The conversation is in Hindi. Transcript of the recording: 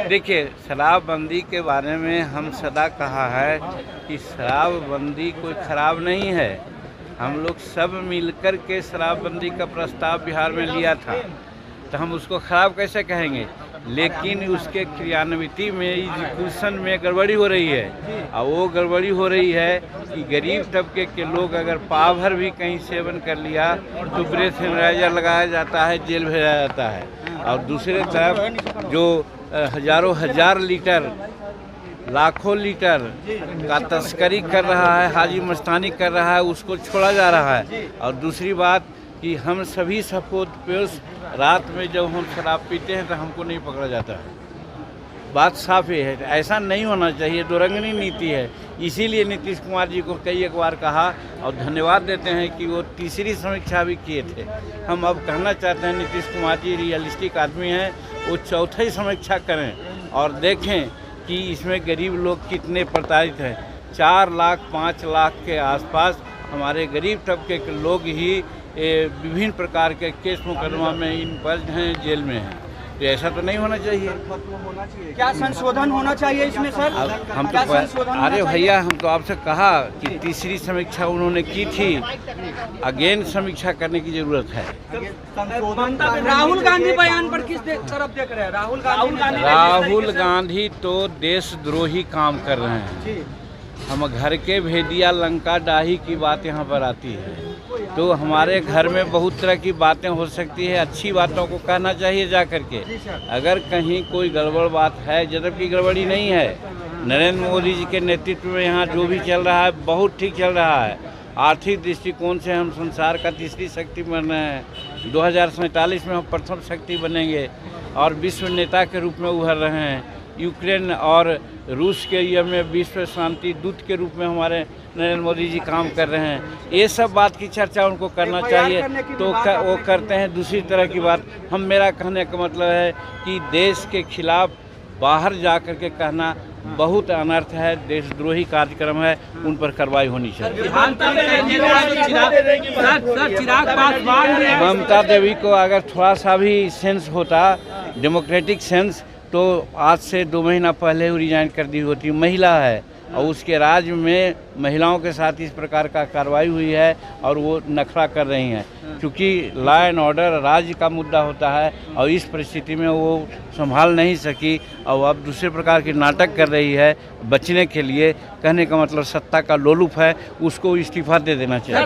देखिए, शराबबंदी के बारे में हम सदा कहा है कि शराबबंदी कोई खराब नहीं है। हम लोग सब मिलकर के शराबबंदी का प्रस्ताव बिहार में लिया था, तो हम उसको खराब कैसे कहेंगे। लेकिन उसके क्रियान्विति में, एग्जीक्यूशन में गड़बड़ी हो रही है। और वो गड़बड़ी हो रही है कि गरीब तबके के लोग अगर पाव भर भी कहीं सेवन कर लिया तो ब्रेथ एनालाइजर लगाया जाता है, जेल भेजा जाता है। और दूसरे तरफ जो हजारों हजार लीटर, लाखों लीटर का तस्करी कर रहा है, हाजी मस्तानी कर रहा है, उसको छोड़ा जा रहा है। और दूसरी बात कि हम सभी सपोज रात में जब हम शराब पीते हैं तो हमको नहीं पकड़ा जाता है। बात साफ ही है, ऐसा नहीं होना चाहिए। दोरंगनी नीति है। इसीलिए नीतीश कुमार जी को कई एक बार कहा और धन्यवाद देते हैं कि वो तीसरी समीक्षा भी किए थे। हम अब कहना चाहते हैं नीतीश कुमार जी रियलिस्टिक आदमी हैं, वो चौथी समीक्षा करें और देखें कि इसमें गरीब लोग कितने प्रताड़ित हैं। 4 लाख 5 लाख के आसपास हमारे गरीब तबके के लोग ही विभिन्न प्रकार के केस मुकदमा में इन्वॉल्व हैं, जेल में हैं। तो ऐसा तो नहीं होना चाहिए। क्या संशोधन होना चाहिए इसमें सर? हम तो अरे भैया, हम तो आपसे कहा कि तीसरी समीक्षा उन्होंने की थी, अगेन समीक्षा करने की जरूरत है। राहुल गांधी बयान पर किस तरफ देख रहे हैं? राहुल गांधी तो देशद्रोही काम कर रहे हैं। हम घर के भेदिया लंका डाही की बात यहाँ पर आती है। तो हमारे घर में बहुत तरह की बातें हो सकती है, अच्छी बातों को कहना चाहिए जा करके। अगर कहीं कोई गड़बड़ बात है, जबकि गड़बड़ी नहीं है, नरेंद्र मोदी जी के नेतृत्व में यहाँ जो भी चल रहा है बहुत ठीक चल रहा है। आर्थिक दृष्टिकोण से हम संसार का तीसरी शक्ति बन रहे हैं। 2047 में हम प्रथम शक्ति बनेंगे और विश्व नेता के रूप में उभर रहे हैं। यूक्रेन और रूस के ये में विश्व शांति दूत के रूप में हमारे नरेंद्र मोदी जी काम कर रहे हैं। ये सब बात की चर्चा उनको करना चाहिए, तो वो करते हैं। दूसरी तरह की बात, मेरा कहने का मतलब है कि देश के खिलाफ बाहर जा कर के कहना बहुत अनर्थ है, देशद्रोही कार्यक्रम है, उन पर कार्रवाई होनी चाहिए। ममता देवी को अगर थोड़ा सा भी सेंस होता, डेमोक्रेटिक सेंस, तो आज से 2 महीना पहले वो रिजाइन कर दी होती। महिला है और उसके राज्य में महिलाओं के साथ इस प्रकार का कार्रवाई हुई है और वो नखरा कर रही हैं। क्योंकि लॉ एंड ऑर्डर राज्य का मुद्दा होता है और इस परिस्थिति में वो संभाल नहीं सकी और अब दूसरे प्रकार के नाटक कर रही है बचने के लिए। कहने का मतलब सत्ता का लोलुप है, उसको इस्तीफा दे देना चाहिए।